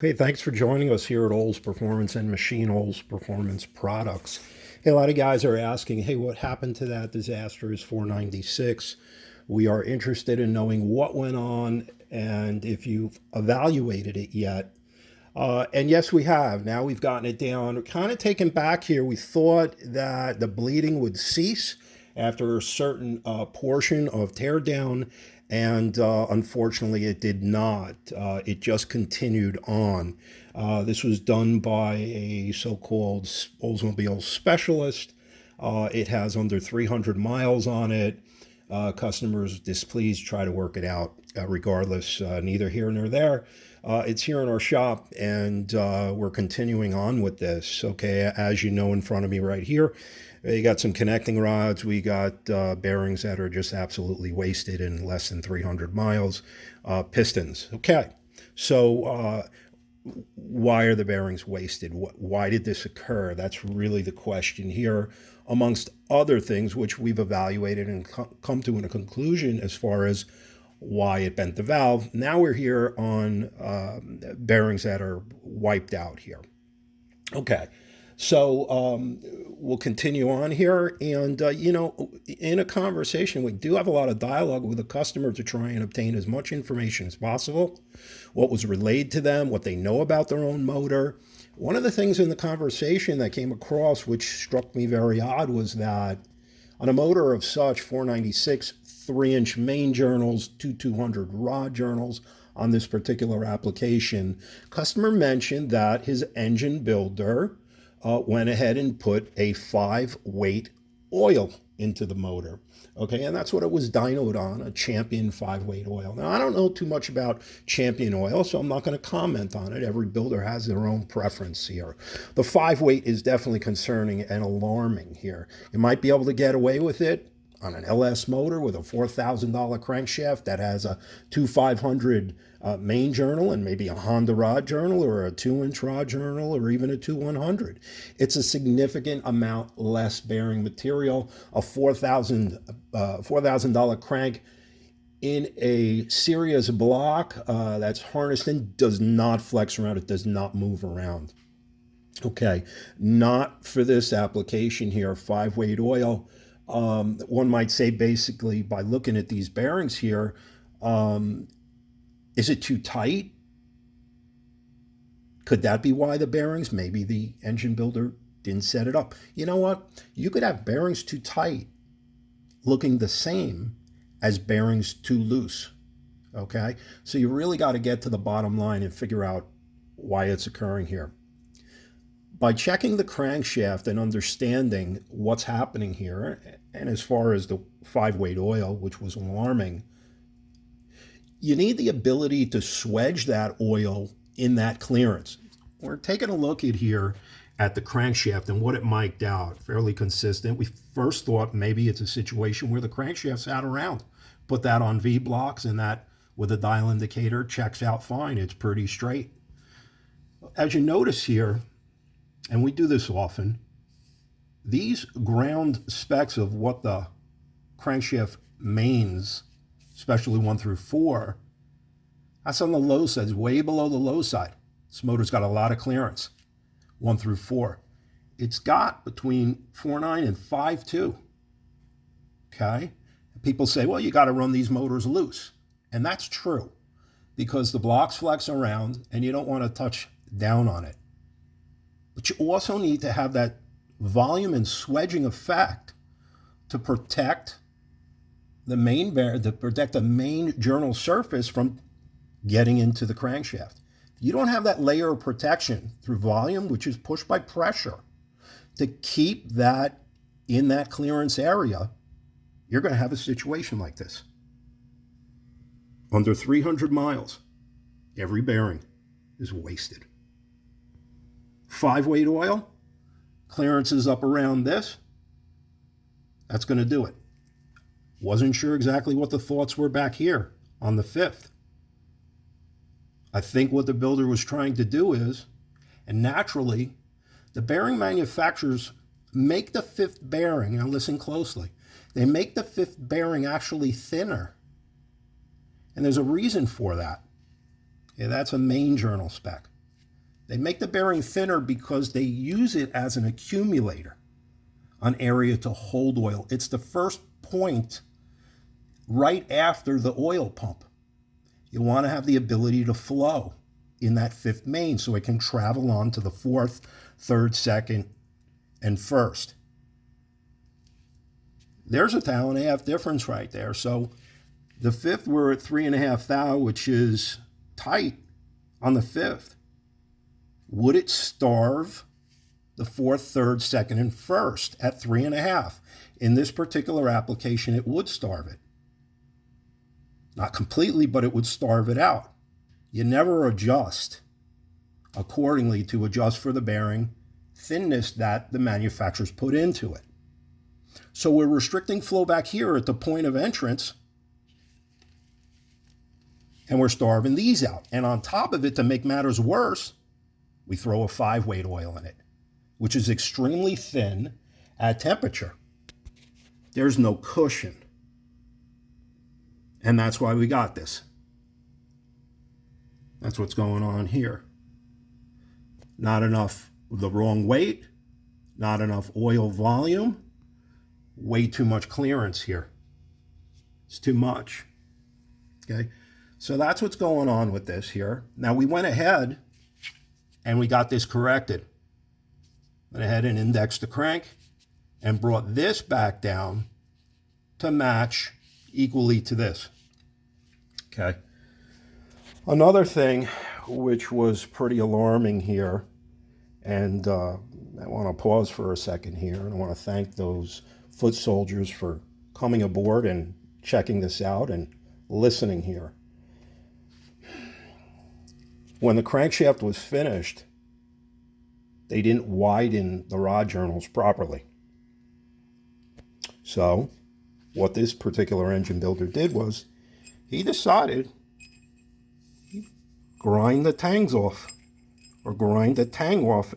Hey, thanks for joining us here at Olds Performance and Machine Olds Performance Products. Hey, a lot of guys are asking, hey, what happened to that disastrous 496? We are interested in knowing what went on and if you've evaluated it yet. And yes, we have. Now we've gotten it down. We're kind of taken back here. We thought that the bleeding would cease after a certain portion of teardown, and unfortunately, it did not. It just continued on. This was done by a so called Oldsmobile specialist. It has under 300 miles on it. Customers displeased, try to work it out. Regardless, neither here nor there. It's here in our shop, and we're continuing on with this. Okay, as you know, in front of me right here, you got some connecting rods. We got bearings that are just absolutely wasted in less than 300 miles. Pistons. Okay, so why are the bearings wasted? Why did this occur? That's really the question here, amongst other things which we've evaluated and come to a conclusion as far as why it bent the valve. Now we're here on bearings that are wiped out here. Okay, so we'll continue on here. And, in a conversation, we do have a lot of dialogue with the customer to try and obtain as much information as possible, what was relayed to them, what they know about their own motor. One of the things in the conversation that came across, which struck me very odd, was that on a motor of such 496, 3-inch main journals, 200 rod journals on this particular application, customer mentioned that his engine builder went ahead and put a 5-weight oil into the motor. Okay, and that's what it was dynoed on, a Champion 5-weight oil. Now, I don't know too much about Champion oil, so I'm not going to comment on it. Every builder has their own preference here. The 5-weight is definitely concerning and alarming here. You might be able to get away with it on an LS motor with a $4,000 crankshaft that has a 2500 main journal and maybe a Honda rod journal or a 2-inch rod journal or even a 2100. It's a significant amount less bearing material. A $4,000 crank in a serious block that's harnessed in does not flex around. It does not move around. Okay, not for this application here. 5-weight oil. One might say, basically, by looking at these bearings here, is it too tight? Could that be why the bearings? Maybe the engine builder didn't set it up. You know what? You could have bearings too tight looking the same as bearings too loose. Okay? So you really got to get to the bottom line and figure out why it's occurring here. By checking the crankshaft and understanding what's happening here, and as far as the 5-weight oil, which was alarming, you need the ability to swedge that oil in that clearance. We're taking a look at here at the crankshaft and what it mic'd out, fairly consistent. We first thought maybe it's a situation where the crankshaft's out around. Put that on V blocks and that with a dial indicator checks out fine. It's pretty straight. As you notice here, and we do this often, these ground specs of what the crankshaft mains, especially 1 through 4, that's on the low side, it's way below the low side. This motor's got a lot of clearance, 1 through 4. It's got between 4.9 and 5.2. Okay? People say, well, you got to run these motors loose. And that's true, because the blocks flex around and you don't want to touch down on it. But you also need to have that volume and swedging effect to protect the main journal surface from getting into the crankshaft. If you don't have that layer of protection through volume, which is pushed by pressure, to keep that in that clearance area, you're going to have a situation like this. Under 300 miles, every bearing is wasted. 5-weight oil, clearance is up around this. That's going to do it. Wasn't sure exactly what the thoughts were back here on the 5th. I think what the builder was trying to do is, and naturally, the bearing manufacturers make the 5th bearing, now listen closely, they make the 5th bearing actually thinner. And there's a reason for that. Yeah, that's a main journal spec. They make the bearing thinner because they use it as an accumulator, an area to hold oil. It's the first point right after the oil pump. You want to have the ability to flow in that fifth main so it can travel on to the fourth, third, second, and first. There's a thou and a half difference right there. So the fifth, we're at 3.5 thou, which is tight on the fifth. Would it starve the fourth, third, second, and first at 3.5? In this particular application, it would starve it. Not completely, but it would starve it out. You never adjust accordingly to adjust for the bearing thinness that the manufacturers put into it. So we're restricting flow back here at the point of entrance, and we're starving these out. And on top of it, to make matters worse, we throw a 5-weight oil in it, which is extremely thin at temperature. There's no cushion. And that's why we got this. That's what's going on here. Not enough, the wrong weight, not enough oil volume, way too much clearance here. It's too much. Okay, so that's what's going on with this here. Now we went ahead and we got this corrected. Went ahead and indexed the crank and brought this back down to match equally to this. Okay. Another thing which was pretty alarming here, and I want to pause for a second here, and I want to thank those foot soldiers for coming aboard and checking this out and listening here. When the crankshaft was finished, they didn't widen the rod journals properly. So what this particular engine builder did was he decided he'd grind the tangs off, or grind the tang off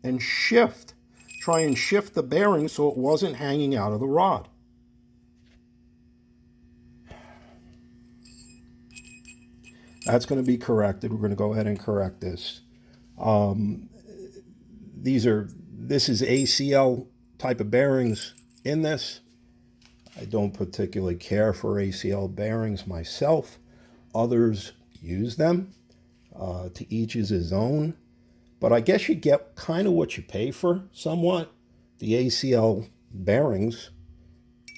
and try and shift the bearing so it wasn't hanging out of the rod. That's going to be corrected. We're going to go ahead and correct this. This is ACL type of bearings in this. I don't particularly care for ACL bearings myself. Others use them. To each is his own. But I guess you get kind of what you pay for somewhat. The ACL bearings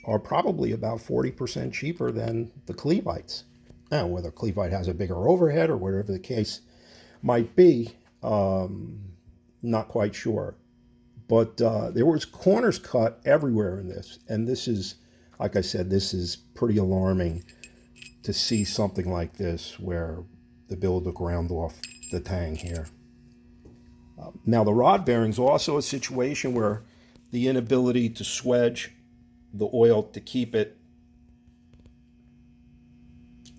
are probably about 40% cheaper than the Clevites. Now, whether Clevite has a bigger overhead or whatever the case might be, not quite sure. But there was corners cut everywhere in this. And this is, like I said, this is pretty alarming to see something like this where the builder ground off the tang here. Now, the rod bearings also a situation where the inability to swedge the oil to keep it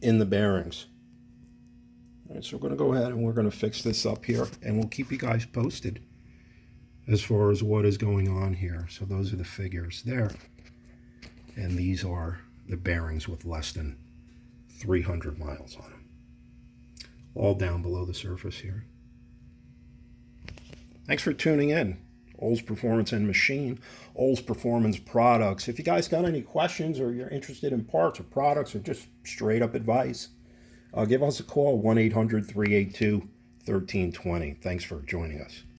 in the bearings. All right, so we're going to go ahead and we're going to fix this up here, and we'll keep you guys posted as far as what is going on here. So those are the figures there, and these are the bearings with less than 300 miles on them, all down below the surface here. Thanks for tuning in. Olds Performance and Machine, Olds Performance Products. If you guys got any questions or you're interested in parts or products or just straight up advice, give us a call, 1-800-382-1320. Thanks for joining us.